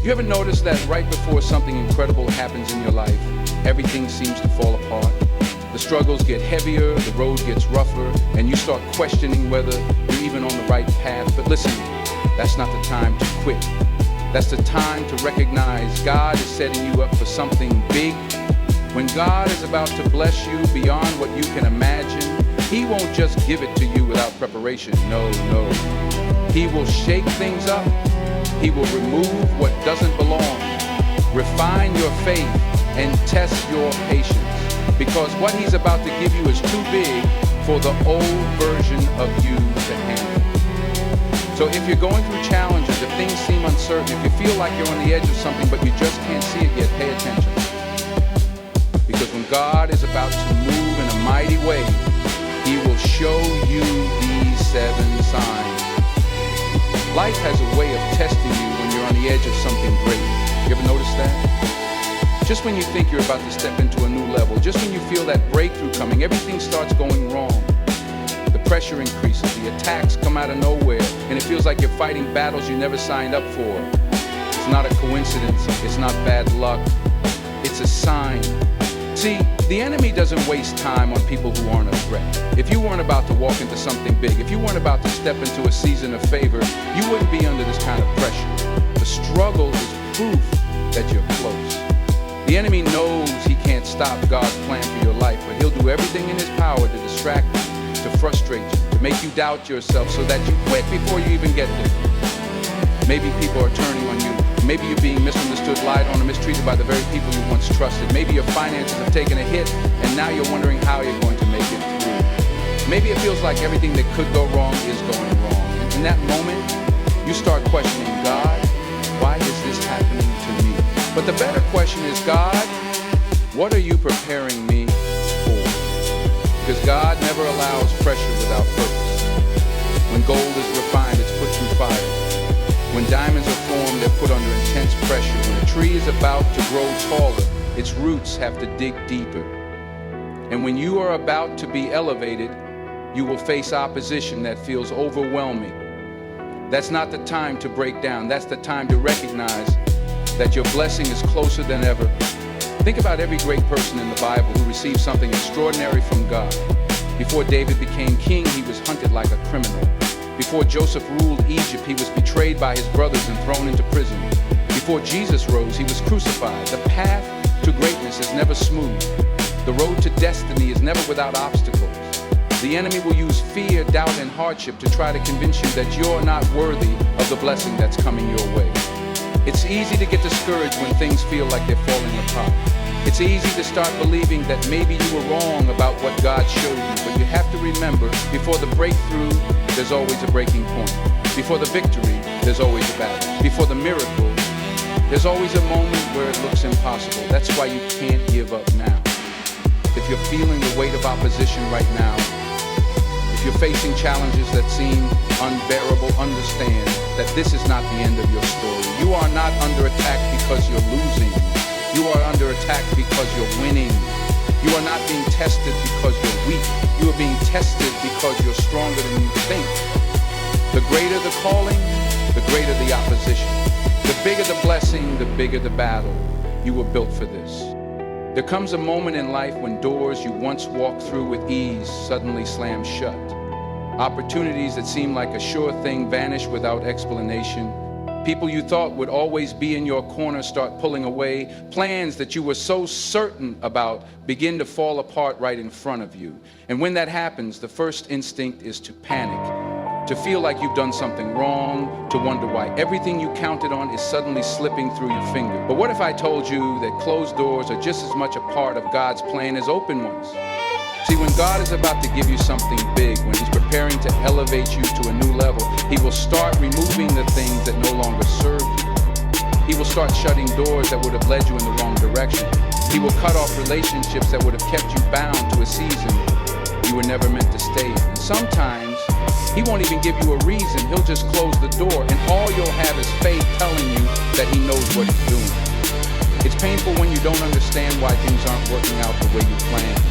You ever notice that right before something incredible happens in your life, everything seems to fall apart? The struggles get heavier, the road gets rougher, and you start questioning whether you're even on the right path. But listen, that's not the time to quit. That's the time to recognize God is setting you up for something big. When God is about to bless you beyond what you can imagine, He won't just give it to you without preparation. No. He will shake things up. He will remove what doesn't belong, refine your faith, and test your patience. Because what He's about to give you is too big for the old version of you to handle. So if you're going through challenges, if things seem uncertain, if you feel like you're on the edge of something but you just can't see it yet, pay attention. Because when God is about to move in a mighty way, He will show you these 7 signs. Life has a way of testing you when you're on the edge of something great. You ever notice that? Just when you think you're about to step into a new level, just when you feel that breakthrough coming, everything starts going wrong. The pressure increases, the attacks come out of nowhere, and it feels like you're fighting battles you never signed up for. It's not a coincidence, it's not bad luck, it's a sign. See, the enemy doesn't waste time on people who aren't a threat. If you weren't about to walk into something big, if you weren't about to step into a season of favor, you wouldn't be under this kind of pressure. The struggle is proof that you're close. The enemy knows he can't stop God's plan for your life, but he'll do everything in his power to distract you, to frustrate you, to make you doubt yourself so that you quit before you even get there. Maybe people are turning on you. Maybe you're being misunderstood, lied on, or mistreated by the very people you once trusted. Maybe your finances have taken a hit, and now you're wondering how you're going to make it through. Maybe it feels like everything that could go wrong is going wrong. And in that moment, you start questioning, God, why is this happening to me? But the better question is, God, what are you preparing me for? Because God never allows pressure without purpose. When gold is refined, it's put through fire. When diamonds are formed, they're put under intense pressure. When a tree is about to grow taller, its roots have to dig deeper. And when you are about to be elevated, you will face opposition that feels overwhelming. That's not the time to break down. That's the time to recognize that your blessing is closer than ever. Think about every great person in the Bible who received something extraordinary from God. Before David became king, he was hunted like a criminal. Before Joseph ruled Egypt, he was betrayed by his brothers and thrown into prison. Before Jesus rose, he was crucified. The path to greatness is never smooth. The road to destiny is never without obstacles. The enemy will use fear, doubt, and hardship to try to convince you that you're not worthy of the blessing that's coming your way. It's easy to get discouraged when things feel like they're falling apart. It's easy to start believing that maybe you were wrong about what God showed you, but you have to remember, before the breakthrough, there's always a breaking point. Before the victory, there's always a battle. Before the miracle, there's always a moment where it looks impossible. That's why you can't give up now. If you're feeling the weight of opposition right now, if you're facing challenges that seem unbearable, understand that this is not the end of your story. You are not under attack because you're losing. You are under attack because you're winning. You are not being tested because you're weak. You are being tested because you're stronger than you think. The greater the calling, the greater the opposition. The bigger the blessing, the bigger the battle. You were built for this. There comes a moment in life when doors you once walked through with ease suddenly slam shut. Opportunities that seem like a sure thing vanish without explanation. People you thought would always be in your corner start pulling away. Plans that you were so certain about begin to fall apart right in front of you. And when that happens, the first instinct is to panic, to feel like you've done something wrong, to wonder why everything you counted on is suddenly slipping through your finger. But what if I told you that closed doors are just as much a part of God's plan as open ones? See, when God is about to give you something big, when He's preparing to elevate you to a new level, He will start removing the things that no longer serve you. He will start shutting doors that would have led you in the wrong direction. He will cut off relationships that would have kept you bound to a season you were never meant to stay in. And sometimes He won't even give you a reason. He'll just close the door, and all you'll have is faith telling you that He knows what He's doing. It's painful when you don't understand why things aren't working out the way you planned.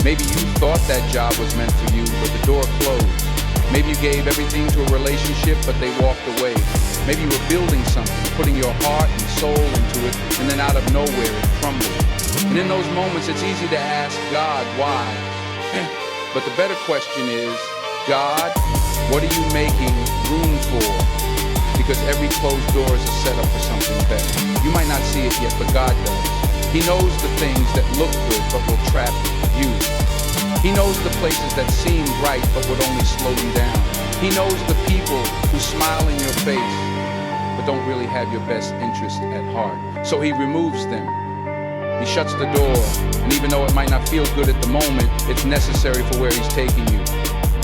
Maybe you thought that job was meant for you, but the door closed. Maybe you gave everything to a relationship, but they walked away. Maybe you were building something, putting your heart and soul into it, and then out of nowhere it crumbled. And in those moments, it's easy to ask God, why? But the better question is, God, what are you making room for? Because every closed door is a setup for something better. You might not see it yet, but God does. He knows the things that look good but will trap you. He knows the places that seem right but would only slow you down. He knows the people who smile in your face but don't really have your best interest at heart. So he removes them. He shuts the door, and even though it might not feel good at the moment, it's necessary for where he's taking you.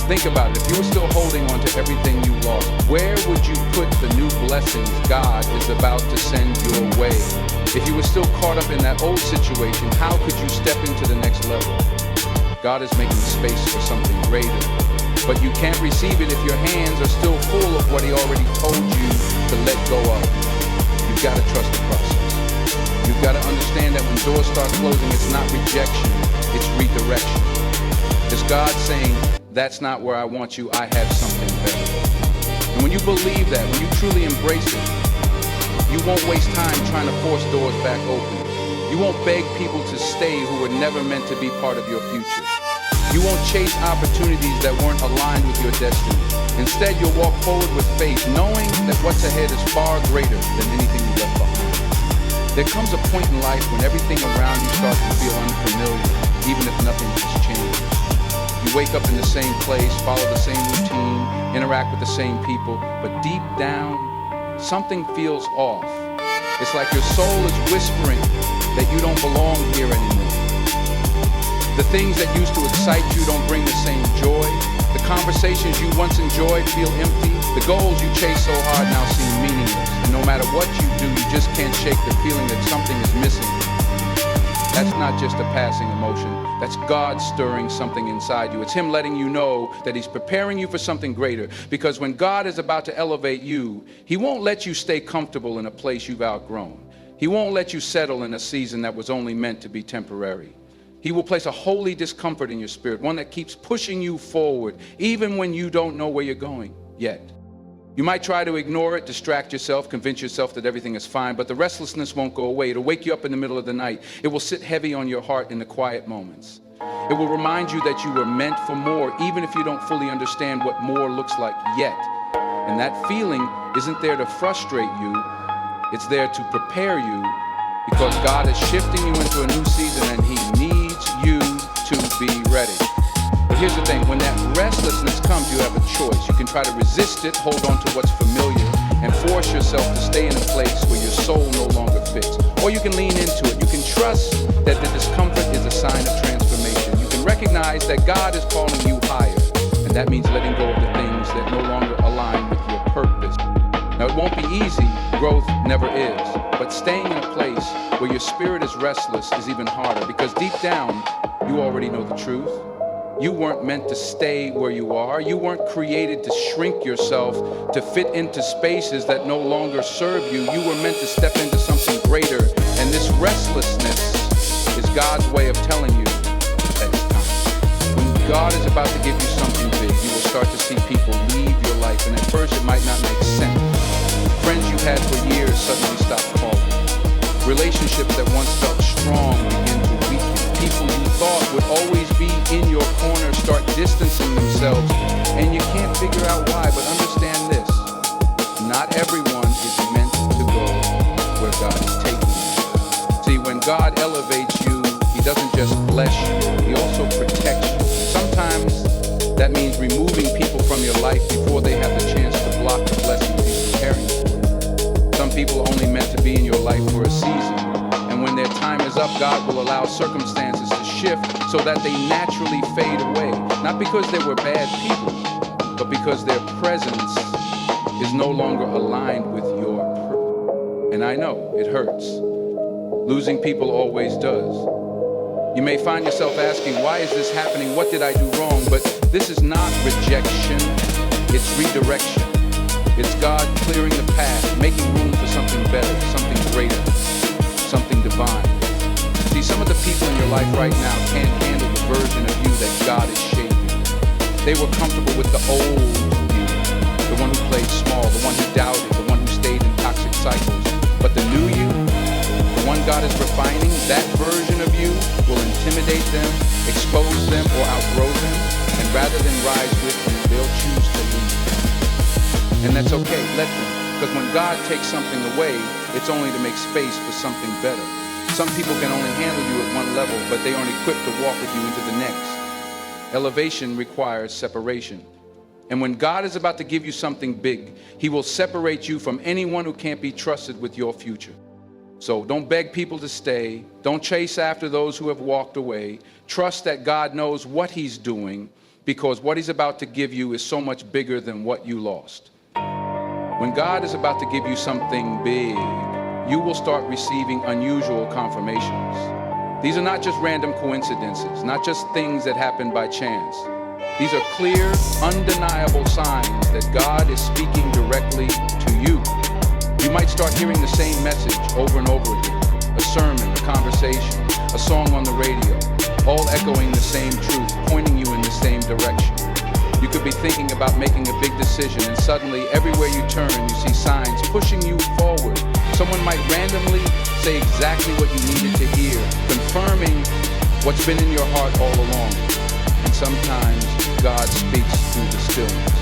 Think about it. If you were still holding on to everything you lost, where would you put the new blessings God is about to send your way? If you were still caught up in that old situation, how could you step into the next level? God is making space for something greater. But you can't receive it if your hands are still full of what he already told you to let go of. You've got to trust the process. You've got to understand that when doors start closing, it's not rejection, it's redirection. It's God saying, that's not where I want you, I have something better. And when you believe that, when you truly embrace it, you won't waste time trying to force doors back open. You won't beg people to stay who were never meant to be part of your future. You won't chase opportunities that weren't aligned with your destiny. Instead, you'll walk forward with faith, knowing that what's ahead is far greater than anything you left behind. There comes a point in life when everything around you starts to feel unfamiliar, even if nothing has changed. You wake up in the same place, follow the same routine, interact with the same people, but deep down, something feels off. It's like your soul is whispering that you don't belong here anymore. The things that used to excite you don't bring the same joy. The conversations you once enjoyed feel empty. The goals you chase so hard now seem meaningless. And no matter what you do, you just can't shake the feeling that something is missing. That's not just a passing emotion. That's God stirring something inside you. It's him letting you know that he's preparing you for something greater. Because when God is about to elevate you, he won't let you stay comfortable in a place you've outgrown. He won't let you settle in a season that was only meant to be temporary. He will place a holy discomfort in your spirit, one that keeps pushing you forward, even when you don't know where you're going yet. You might try to ignore it, distract yourself, convince yourself that everything is fine, but the restlessness won't go away. It'll wake you up in the middle of the night. It will sit heavy on your heart in the quiet moments. It will remind you that you were meant for more, even if you don't fully understand what more looks like yet. And that feeling isn't there to frustrate you. It's there to prepare you, because God is shifting you into a new season and he needs you to be ready. But here's the thing, when that restlessness comes, you have a choice. You can try to resist it, hold on to what's familiar, and force yourself to stay in a place where your soul no longer fits. Or you can lean into it. You can trust that the discomfort is a sign of transformation. You can recognize that God is calling you higher, and that means letting go of the things that no longer align with your purpose. Now, it won't be easy. Growth never is. But staying in a place where your spirit is restless is even harder, because deep down, you already know the truth. You weren't meant to stay where you are. You weren't created to shrink yourself to fit into spaces that no longer serve you. You were meant to step into something greater. And this restlessness is God's way of telling you that it's time. When God is about to give you something big, you will start to see people leave your life. And at first, it might not make sense. Friends you had for years suddenly stop calling. Relationships that once felt strong begin to weaken. People you thought would always be in your corner start distancing themselves, and you can't figure out why. But understand this: not everyone is meant to go where God is taking you. See, when God elevates you, he doesn't just bless you, he also protects you. Sometimes that means removing people from your life before they have the chance to block the blessings he's preparing for you. Some people are only meant to be in your life for a season, and when their time is up, God will allow circumstances to shift so that they naturally fade away. Not because they were bad people, but because their presence is no longer aligned with your purpose. And I know it hurts. Losing people always does. You may find yourself asking, why is this happening? What did I do wrong? But this is not rejection, it's redirection. It's God clearing the path, making room for something better, something greater, something divine. See, some of the people in your life right now can't handle the version of you that God is shaping. They were comfortable with the old you, the one who played small, the one who doubted, the one who stayed in toxic cycles. But the new you, the one God is refining, that version of you will intimidate them, expose them, or outgrow them. And rather than rise with you, they'll choose to leave. And that's okay, let them. Because when God takes something away, it's only to make space for something better. Some people can only handle you at one level, but they aren't equipped to walk with you into the next. Elevation requires separation. And when God is about to give you something big, he will separate you from anyone who can't be trusted with your future. So don't beg people to stay. Don't chase after those who have walked away. Trust that God knows what he's doing, because what he's about to give you is so much bigger than what you lost. When God is about to give you something big, you will start receiving unusual confirmations. These are not just random coincidences, not just things that happen by chance. These are clear, undeniable signs that God is speaking directly to you. You might start hearing the same message over and over again, a sermon, a conversation, a song on the radio, all echoing the same truth, pointing you in the same direction. You could be thinking about making a big decision, and suddenly, everywhere you turn, you see signs pushing you forward. Someone might randomly say exactly what you needed to hear, confirming what's been in your heart all along. And sometimes God speaks through the stillness.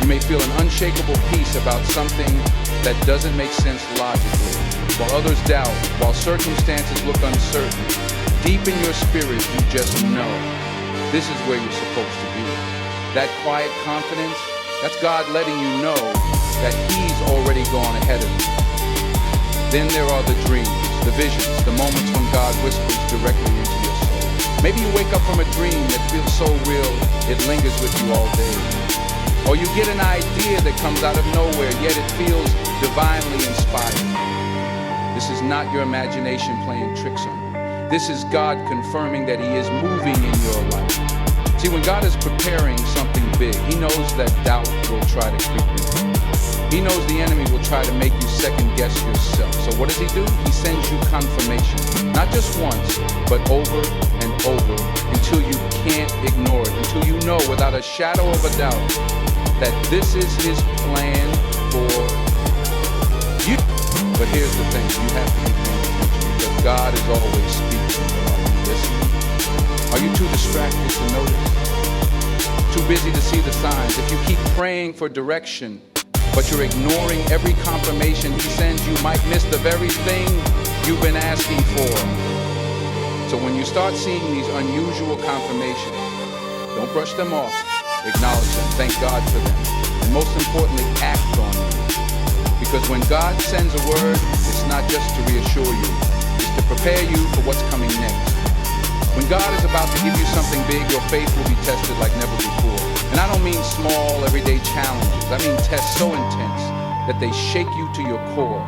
You may feel an unshakable peace about something that doesn't make sense logically, while others doubt, while circumstances look uncertain. Deep in your spirit, you just know this is where you're supposed to be. That quiet confidence, that's God letting you know that he's already gone ahead of you. Then there are the dreams, the visions, the moments when God whispers directly into your soul. Maybe you wake up from a dream that feels so real, it lingers with you all day. Or you get an idea that comes out of nowhere, yet it feels divinely inspired. This is not your imagination playing tricks on you. This is God confirming that he is moving in your life. See, when God is preparing something big, he knows that doubt will try to creep in. He knows the enemy will try to make you second guess yourself. So what does he do? He sends you confirmation. Not just once, but over and over, until you can't ignore it, until you know without a shadow of a doubt that this is his plan for you. But here's the thing, you have to be paying attention, because God is always speaking. Are you listening? Are you too distracted to notice? Too busy to see the signs? If you keep praying for direction, but you're ignoring every confirmation he sends, you might miss the very thing you've been asking for. So when you start seeing these unusual confirmations, don't brush them off. Acknowledge them. Thank God for them. And most importantly, act on them. Because when God sends a word, it's not just to reassure you. It's to prepare you for what's coming next. When God is about to give you something big, your faith will be tested like never before. And I don't mean small, everyday challenges. I mean tests so intense that they shake you to your core,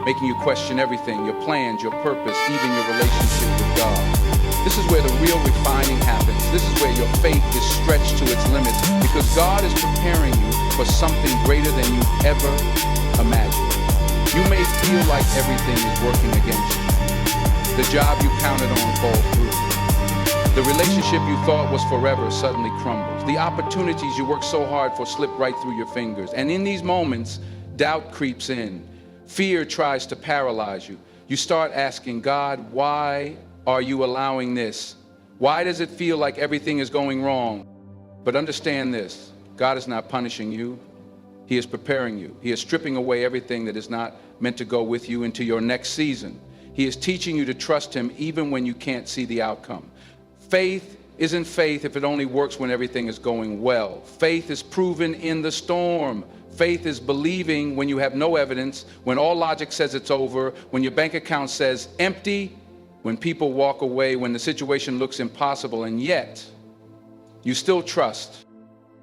making you question everything, your plans, your purpose, even your relationship with God. This is where the real refining happens. This is where your faith is stretched to its limits, because God is preparing you for something greater than you ever imagined. You may feel like everything is working against you. The job you counted on falls through. The relationship you thought was forever suddenly crumbles. The opportunities you worked so hard for slip right through your fingers. And in these moments, doubt creeps in. Fear tries to paralyze you. You start asking, God, why are you allowing this? Why does it feel like everything is going wrong? But understand this, God is not punishing you. He is preparing you. He is stripping away everything that is not meant to go with you into your next season. He is teaching you to trust him even when you can't see the outcome. Faith isn't faith if it only works when everything is going well. Faith is proven in the storm. Faith is believing when you have no evidence, when all logic says it's over, when your bank account says empty, when people walk away, when the situation looks impossible, and yet you still trust.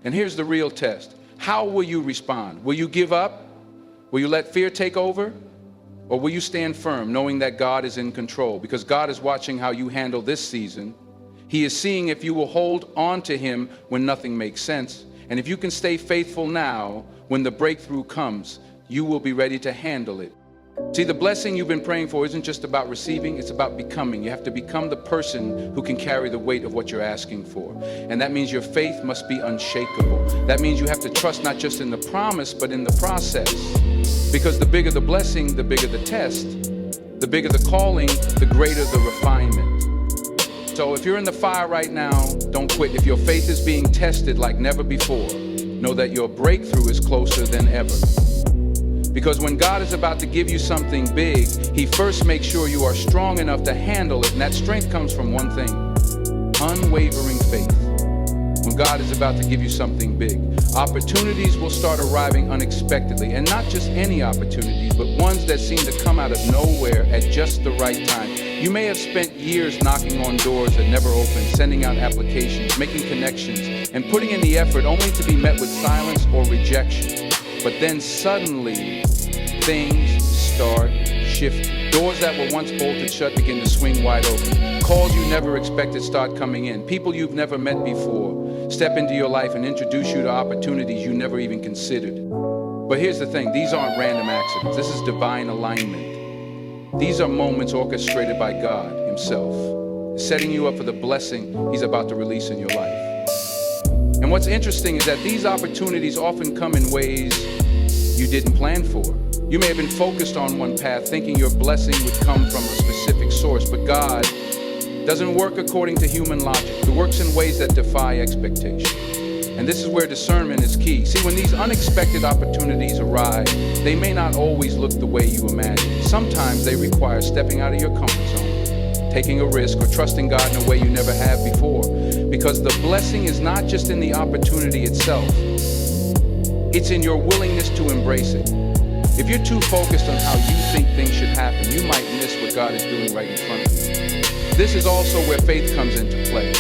And here's the real test. How will you respond? Will you give up? Will you let fear take over? Or will you stand firm, knowing that God is in control? Because God is watching how you handle this season. He is seeing if you will hold on to him when nothing makes sense. And if you can stay faithful now, when the breakthrough comes, you will be ready to handle it See, the blessing you've been praying for isn't just about receiving, it's about becoming. You have to become the person who can carry the weight of what you're asking for. And that means your faith must be unshakable. That means you have to trust not just in the promise, but in the process. Because the bigger the blessing, the bigger the test. The bigger the calling, the greater the refinement. So if you're in the fire right now, don't quit. If your faith is being tested like never before, know that your breakthrough is closer than ever. Because when God is about to give you something big, He first makes sure you are strong enough to handle it. And that strength comes from one thing: unwavering faith. When God is about to give you something big, opportunities will start arriving unexpectedly. And not just any opportunities, but ones that seem to come out of nowhere at just the right time. You may have spent years knocking on doors that never opened, sending out applications, making connections, and putting in the effort only to be met with silence or rejection. But then suddenly, things start shifting. Doors that were once bolted shut begin to swing wide open. Calls you never expected start coming in. People you've never met before step into your life and introduce you to opportunities you never even considered. But here's the thing, these aren't random accidents. This is divine alignment. These are moments orchestrated by God Himself, setting you up for the blessing He's about to release in your life. And what's interesting is that these opportunities often come in ways you didn't plan for. You may have been focused on one path, thinking your blessing would come from a specific source, but God doesn't work according to human logic. He works in ways that defy expectation. And this is where discernment is key. See, when these unexpected opportunities arrive, they may not always look the way you imagine. Sometimes they require stepping out of your comfort zone, taking a risk, or trusting God in a way you never have before. Because the blessing is not just in the opportunity itself, it's in your willingness to embrace it. If you're too focused on how you think things should happen, you might miss what God is doing right in front of you. This is also where faith comes into play.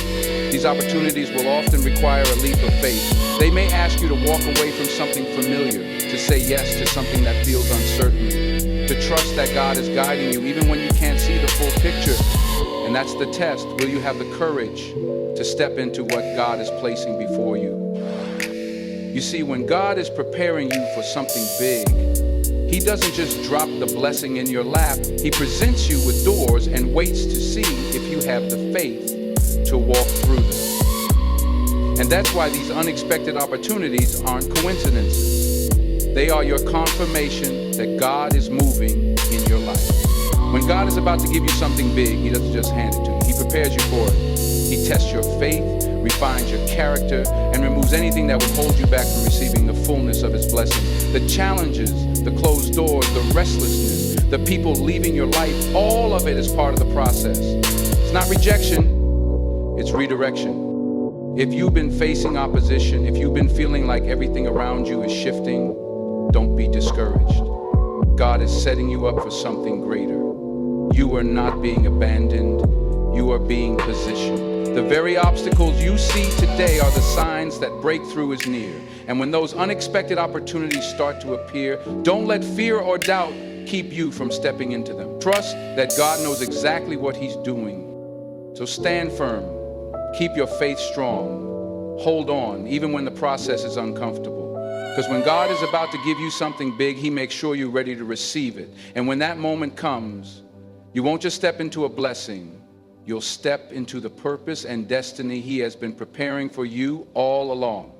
These opportunities will often require a leap of faith. They may ask you to walk away from something familiar, to say yes to something that feels uncertain, to trust that God is guiding you even when you can't see the full picture. And that's the test. Will you have the courage to step into what God is placing before you? You see, when God is preparing you for something big, He doesn't just drop the blessing in your lap. He presents you with doors and waits to see if you have the faith to walk through them. And that's why these unexpected opportunities aren't coincidences. They are your confirmation that God is moving in your life. When God is about to give you something big, He doesn't just hand it to you. He prepares you for it. He tests your faith, refines your character, and removes anything that would hold you back from receiving the fullness of His blessing. The challenges, the closed doors, the restlessness, the people leaving your life, all of it is part of the process. It's not rejection, it's redirection. If you've been facing opposition, if you've been feeling like everything around you is shifting, don't be discouraged. God is setting you up for something greater. You are not being abandoned, you are being positioned. The very obstacles you see today are the signs that breakthrough is near. And when those unexpected opportunities start to appear, don't let fear or doubt keep you from stepping into them. Trust that God knows exactly what He's doing. So stand firm, keep your faith strong, hold on, even when the process is uncomfortable. Because when God is about to give you something big, He makes sure you're ready to receive it. And when that moment comes, you won't just step into a blessing, you'll step into the purpose and destiny He has been preparing for you all along.